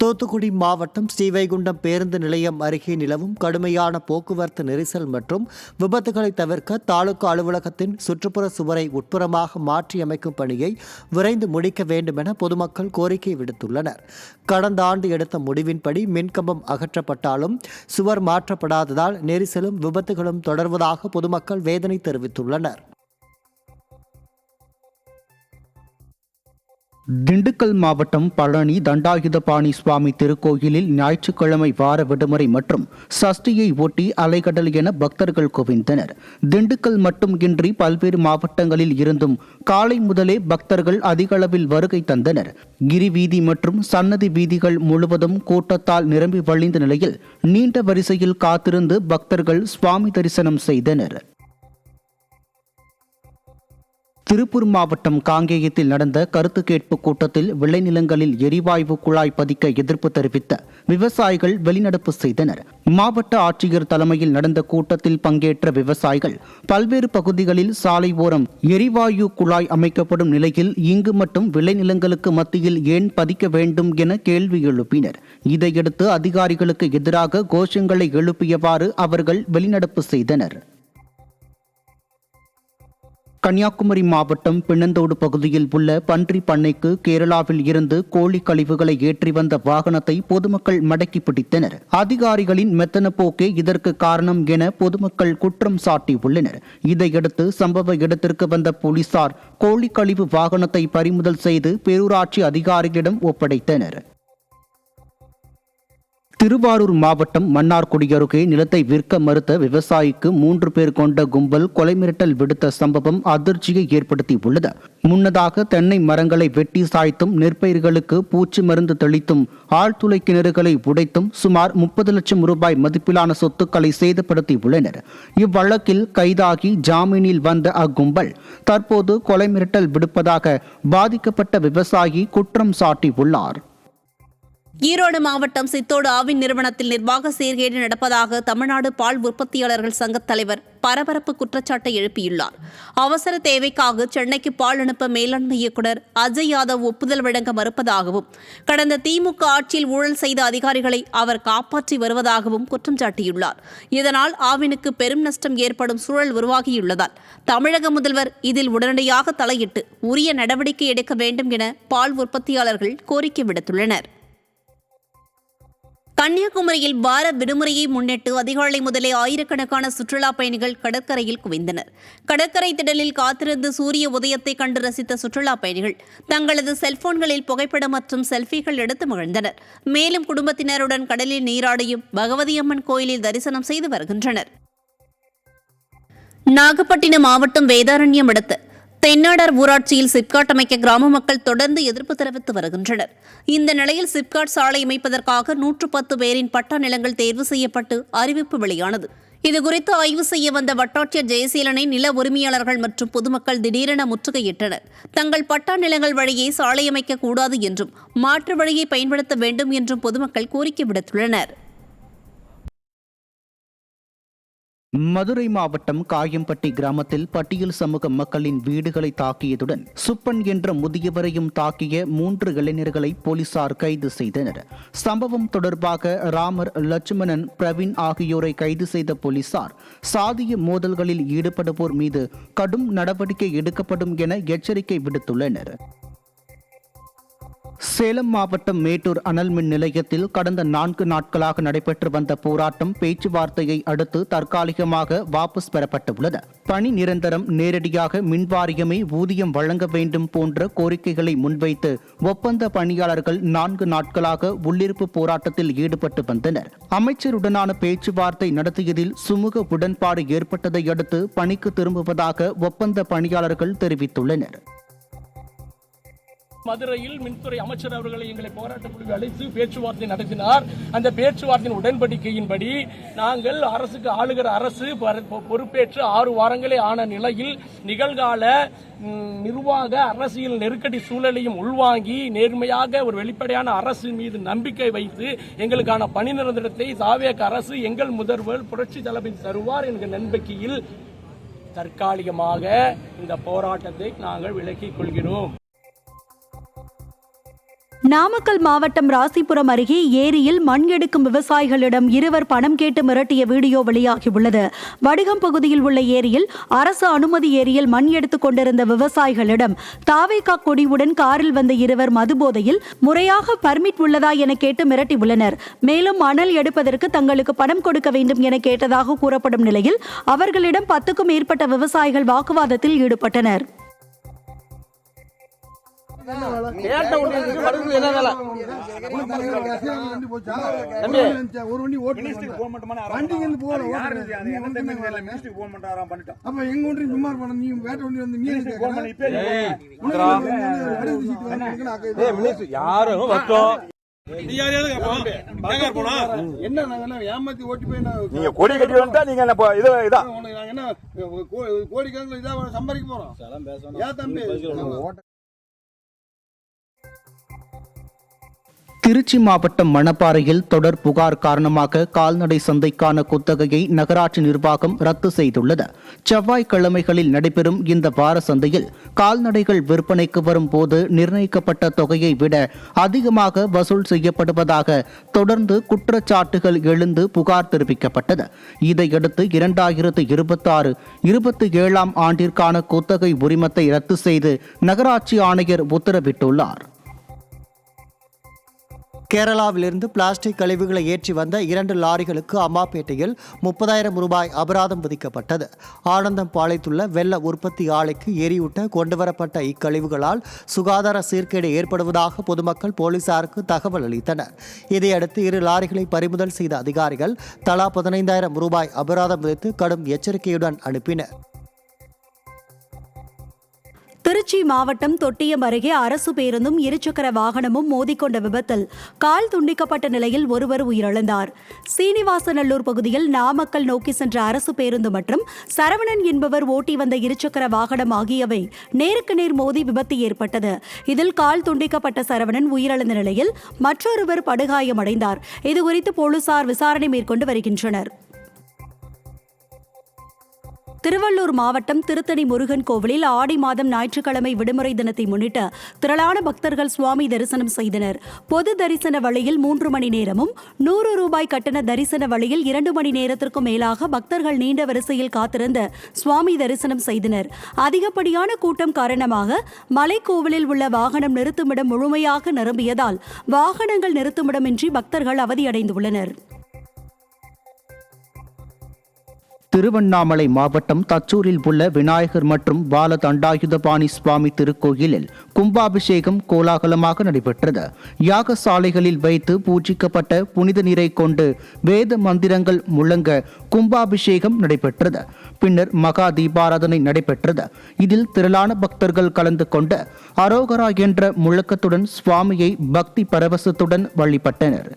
தூத்துக்குடி மாவட்டம் ஸ்ரீவைகுண்டம் பேருந்து நிலையம் அருகே நிலவும் கடுமையான போக்குவரத்து நெரிசல் மற்றும் விபத்துகளை தவிர்க்க தாலுகா அலுவலகத்தின் சுற்றுப்புற சுவரை உட்புறமாக மாற்றியமைக்கும் பணியை விரைந்து முடிக்க வேண்டும் என பொதுமக்கள் கோரிக்கை விடுத்துள்ளனர். கடந்த ஆண்டு எடுத்த முடிவின்படி மின்கம்பம் அகற்றப்பட்டாலும் சுவர் மாற்றப்படாததால் நெரிசலும் விபத்துகளும் தொடர்வதாக பொதுமக்கள் வேதனை தெரிவித்துள்ளனர். திண்டுக்கல் மாவட்டம் பழனி தண்டாயுதபாணி சுவாமி திருக்கோயிலில் ஞாயிற்றுக்கிழமை வார விடுமுறை மற்றும் சஷ்டியை ஒட்டி அலைகடல் என பக்தர்கள் குவிந்தனர். திண்டுக்கல் மட்டுமின்றி பல்வேறு மாவட்டங்களில் இருந்தும் காலை முதலே பக்தர்கள் அதிக அளவில் வருகை தந்தனர். கிரிவீதி மற்றும் சன்னதி வீதிகள் முழுவதும் கூட்டத்தால் நிரம்பி வழிந்த நிலையில் நீண்ட வரிசையில் காத்திருந்து பக்தர்கள் சுவாமி தரிசனம் செய்தனர். திருப்பூர் மாவட்டம் காங்கேயத்தில் நடந்த கருத்து கேட்பு கூட்டத்தில் விளைநிலங்களில் எரிவாயு குழாய் பதிக்க எதிர்ப்பு தெரிவித்த விவசாயிகள் வெளிநடப்பு செய்தனர். மாவட்ட ஆட்சியர் தலைமையில் நடந்த கூட்டத்தில் பங்கேற்ற விவசாயிகள் பல்வேறு பகுதிகளில் சாலை ஓரம் எரிவாயு குழாய் அமைக்கப்படும் நிலையில் இங்கு மட்டும் விளைநிலங்களுக்கு மத்தியில் ஏன் பதிக்க வேண்டும் என கேள்வி எழுப்பினர். இதையடுத்து அதிகாரிகளுக்கு எதிராக கோஷங்களை எழுப்பியவாறு அவர்கள் வெளிநடப்பு செய்தனர். கன்னியாகுமரி மாவட்டம் பின்னந்தோடு பகுதியில் உள்ள பன்றி பண்ணைக்கு கேரளாவில் இருந்து கோழி கழிவுகளை ஏற்றி வந்த வாகனத்தை பொதுமக்கள் மடக்கி பிடித்தனர். அதிகாரிகளின் மெத்தன போக்கே இதற்கு காரணம் என பொதுமக்கள் குற்றம் சாட்டியுள்ளனர். இதையடுத்து சம்பவ இடத்திற்கு வந்த போலீசார் கோழி கழிவு வாகனத்தை பறிமுதல் செய்து பேரூராட்சி அதிகாரிகளிடம் ஒப்படைத்தனர். திருவாரூர் மாவட்டம் மன்னார்குடி அருகே நிலத்தை விற்க மறுத்த விவசாயிக்கு 3 பேர் கொண்ட கும்பல் கொலை மிரட்டல் விடுத்த சம்பவம் அதிர்ச்சியை ஏற்படுத்தியுள்ளது. முன்னதாக தென்னை மரங்களை வெட்டி சாய்த்தும் நெற்பயிர்களுக்கு பூச்சி மருந்து தெளித்தும் ஆழ்துளை கிணறுகளை உடைத்தும் சுமார் 30 லட்சம் ரூபாய் மதிப்பிலான சொத்துக்களை சேதப்படுத்தியுள்ளனர். இவ்வழக்கில் கைதாகி ஜாமீனில் வந்த அக்கும்பல் தற்போது கொலை மிரட்டல் விடுப்பதாக பாதிக்கப்பட்ட விவசாயி குற்றம் சாட்டியுள்ளார். ஈரோடு மாவட்டம் சித்தோடு ஆவின் நிறுவனத்தில் நிர்வாக சீர்கேடு நடப்பதாக தமிழ்நாடு பால் உற்பத்தியாளர்கள் சங்க தலைவர் பரபரப்பு குற்றச்சாட்டை எழுப்பியுள்ளார். அவசர தேவைக்காக சென்னைக்கு பால் அனுப்ப மேலாண்மை இயக்குநர் அஜய் யாதவ் ஒப்புதல் வழங்க மறுப்பதாகவும் கடந்த திமுக ஆட்சியில் ஊழல் செய்த அதிகாரிகளை அவர் காப்பாற்றி வருவதாகவும் குற்றம் சாட்டியுள்ளார். இதனால் ஆவினுக்கு பெரும் நஷ்டம் ஏற்படும் சூழல் உருவாகியுள்ளதால் தமிழக முதல்வர் இதில் உடனடியாக தலையிட்டு உரிய நடவடிக்கை எடுக்க வேண்டும் என பால் உற்பத்தியாளர்கள் கோரிக்கை விடுத்துள்ளனர். கன்னியாகுமரியில் வார விடுமுறையை முன்னிட்டு அதிகாலை முதலே ஆயிரக்கணக்கான சுற்றுலா பயணிகள் கடற்கரையில் குவிந்தனர். கடற்கரை திடலில் காத்திருந்து சூரிய உதயத்தை கண்டு ரசித்த சுற்றுலா பயணிகள் தங்களது செல்போன்களில் புகைப்படம் மற்றும் செல்ஃபிகள் எடுத்து மகிழ்ந்தனர். மேலும் குடும்பத்தினருடன் கடலில் நீராடியும் பகவதி அம்மன் கோயிலில் தரிசனம் செய்து வருகின்றனர். நாகப்பட்டினம் மாவட்டம் வேதாரண்யம் அடுத்த தென்னாடார் ஊராட்சியில் சிப்காட் அமைக்க கிராம மக்கள் தொடர்ந்து எதிர்ப்பு தெரிவித்து வருகின்றனர். இந்த நிலையில் சிப்காட் சாலை அமைப்பதற்காக 110 பேரின் பட்டா நிலங்கள் தேர்வு செய்யப்பட்டு அறிவிப்பு வெளியானது. இதுகுறித்து ஆய்வு செய்ய வந்த வட்டாட்சியர் ஜெயசீலனை நில உரிமையாளர்கள் மற்றும் பொதுமக்கள் திடீரென முற்றுகையிட்டனர். தங்கள் பட்டா நிலங்கள் வழியே சாலை அமைக்க கூடாது என்றும் மாற்று வழியை பயன்படுத்த வேண்டும் என்றும் பொதுமக்கள் கோரிக்கை விடுத்துள்ளனர். மதுரை மாவட்டம் காயம்பட்டி கிராமத்தில் பட்டியல் சமூக மக்களின் வீடுகளை தாக்கியதுடன் சுப்பன் என்ற முதியவரையும் தாக்கிய 3 இளைஞர்களை போலீசார் கைது செய்தனர். சம்பவம் தொடர்பாக ராமர், லட்சுமணன், பிரவீன் ஆகியோரை கைது செய்த போலீசார் சாதிய மோதல்களில் ஈடுபடுவோர் மீது கடும் நடவடிக்கை எடுக்கப்படும் என எச்சரிக்கை விடுத்துள்ளனர். சேலம் மாவட்டம் மேட்டூர் அனல் மின் நிலையத்தில் கடந்த 4 நாட்களாக நடைபெற்று வந்த போராட்டம் பேச்சுவார்த்தையை அடுத்து தற்காலிகமாக வாபஸ் பெறப்பட்டுள்ளது. பணி நிரந்தரம், நேரடியாக மின்வாரியமே ஊதியம் வழங்க வேண்டும் போன்ற கோரிக்கைகளை முன்வைத்து ஒப்பந்த பணியாளர்கள் 4 நாட்களாக உள்ளிருப்பு போராட்டத்தில் ஈடுபட்டு வந்தனர். அமைச்சருடனான பேச்சுவார்த்தை நடத்தியதில் சுமூக உடன்பாடு ஏற்பட்டதை அடுத்து பணிக்கு திரும்புவதாக ஒப்பந்த பணியாளர்கள் தெரிவித்துள்ளனர். மதுரையில் மின்துறை அமைச்சர் அவர்களை எங்களை போராட்ட குழுவை அழைத்து பேச்சுவார்த்தை நடத்தினார். அந்த பேச்சுவார்த்தையின் உடன்படிக்கையின்படி நாங்கள் அரசுக்கு ஆளுகிற அரசு பொறுப்பேற்று 6 வாரங்களே ஆன நிலையில் நிகழ்கால நிர்வாக அரசியல் நெருக்கடி சூழலையும் உள்வாங்கி நேர்மையாக ஒரு வெளிப்படையான அரசு மீது நம்பிக்கை வைத்து எங்களுக்கான பணி நிரந்தரத்தை தாவேக அரசு எங்கள் முதல்வர் புரட்சி தலைமை தருவார் என்கிற நம்பிக்கையில் தற்காலிகமாக இந்த போராட்டத்தை நாங்கள் விலக்கிக் கொள்கிறோம். நாமக்கல் மாவட்டம் ராசிபுரம் அருகே ஏரியில் மண் எடுக்கும் விவசாயிகளிடம் இருவர் பணம் கேட்டு மிரட்டிய வீடியோ வெளியாகியுள்ளது. வடிகம் பகுதியில் உள்ள ஏரியில் அரசு அனுமதி ஏரியில் மண் எடுத்துக் கொண்டிருந்த விவசாயிகளிடம் தாவேகா கொடியுடன் காரில் வந்த இருவர் மதுபோதையில் முறையாக பர்மிட் உள்ளதா என கேட்டு மிரட்டியுள்ளனர். மேலும் மணல் எடுப்பதற்கு தங்களுக்கு பணம் கொடுக்க வேண்டும் என கேட்டதாக கூறப்படும் நிலையில் அவர்களிடம் 10க்கும் மேற்பட்ட விவசாயிகள் வாக்குவாதத்தில் ஈடுபட்டனர். திருச்சி மாவட்டம் மணப்பாறையில் தொடர் புகார் காரணமாக கால்நடை சந்தைக்கான குத்தகையை நகராட்சி நிர்வாகம் ரத்து செய்துள்ளது. செவ்வாய்க்கிழமைகளில் நடைபெறும் இந்த வார சந்தையில் கால்நடைகள் விற்பனைக்கு வரும் போது நிர்ணயிக்கப்பட்ட தொகையை விட அதிகமாக வசூல் செய்யப்படுவதாக தொடர்ந்து குற்றச்சாட்டுகள் எழுந்து புகார் தெரிவிக்கப்பட்டது. இதையடுத்து 2026-27 ஆண்டிற்கான குத்தகை உரிமத்தை ரத்து செய்து நகராட்சி ஆணையர் உத்தரவிட்டுள்ளார். கேரளாவிலிருந்து பிளாஸ்டிக் கழிவுகளை ஏற்றி வந்த 2 லாரிகளுக்கு அம்மாப்பேட்டையில் 30,000 ரூபாய் அபராதம் விதிக்கப்பட்டது. ஆனந்தம் பாளையத்துள்ள வெள்ள உற்பத்தி ஆலைக்கு எரியூட்ட கொண்டுவரப்பட்ட இக்கழிவுகளால் சுகாதார சீர்கேடு ஏற்படுவதாக பொதுமக்கள் போலீசாருக்கு தகவல் அளித்தனர். இதையடுத்து 2 லாரிகளை பறிமுதல் செய்த அதிகாரிகள் தலா 15,000 ரூபாய் அபராதம் விதித்து கடும் எச்சரிக்கையுடன் அனுப்பினர். திருச்சி மாவட்டம் தொட்டியம் அருகே அரசு பேருந்தும் இருசக்கர வாகனமும் மோதிக்கொண்ட விபத்தில் கால் துண்டிக்கப்பட்ட நிலையில் ஒருவர் உயிரிழந்தார். சீனிவாசநல்லூர் பகுதியில் நாமக்கல் நோக்கி சென்ற அரசு பேருந்து மற்றும் சரவணன் என்பவர் ஓட்டி வந்த இருசக்கர வாகனம் ஆகியவை நேருக்கு நேர் மோதி விபத்து ஏற்பட்டது. இதில் கால் துண்டிக்கப்பட்ட சரவணன் உயிரிழந்த நிலையில் மற்றொருவர் படுகாயமடைந்தார். இதுகுறித்து போலீசார் விசாரணை மேற்கொண்டு வருகின்றனர். திருவள்ளூர் மாவட்டம் திருத்தணி முருகன் கோவிலில் ஆடி மாதம் ஞாயிற்றுக்கிழமை விடுமுறை தினத்தை முன்னிட்டு திரளான பக்தர்கள் சுவாமி தரிசனம் செய்தனர். பொது தரிசன வழியில் 3 மணி நேரமும் 100 ரூபாய் கட்டண தரிசன வழியில் 2 மணி நேரத்திற்கும் மேலாக பக்தர்கள் நீண்ட வரிசையில் காத்திருந்து சுவாமி தரிசனம் செய்தனர். அதிகப்படியான கூட்டம் காரணமாக மலைக்கோவிலில் உள்ள வாகனம் நிறுத்துமிடம் முழுமையாக நிரம்பியதால் வாகனங்கள் நிறுத்துமிடமின்றி பக்தர்கள் அவதியடைந்துள்ளனர். திருவண்ணாமலை மாவட்டம் தச்சூரில் உள்ள விநாயகர் மற்றும் பால தண்டாயுதபாணி சுவாமி திருக்கோயிலில் கும்பாபிஷேகம் கோலாகலமாக நடைபெற்றது. யாகசாலைகளில் வைத்து பூஜிக்கப்பட்ட புனித நீரை கொண்டு வேத மந்திரங்கள் முழங்க கும்பாபிஷேகம் நடைபெற்றது. பின்னர் மகா தீபாராதனை நடைபெற்றது. இதில் திரளான பக்தர்கள் கலந்து கொண்டு அரோகரா என்ற முழக்கத்துடன் சுவாமியை பக்தி பரவசத்துடன் வழிபட்டனர்.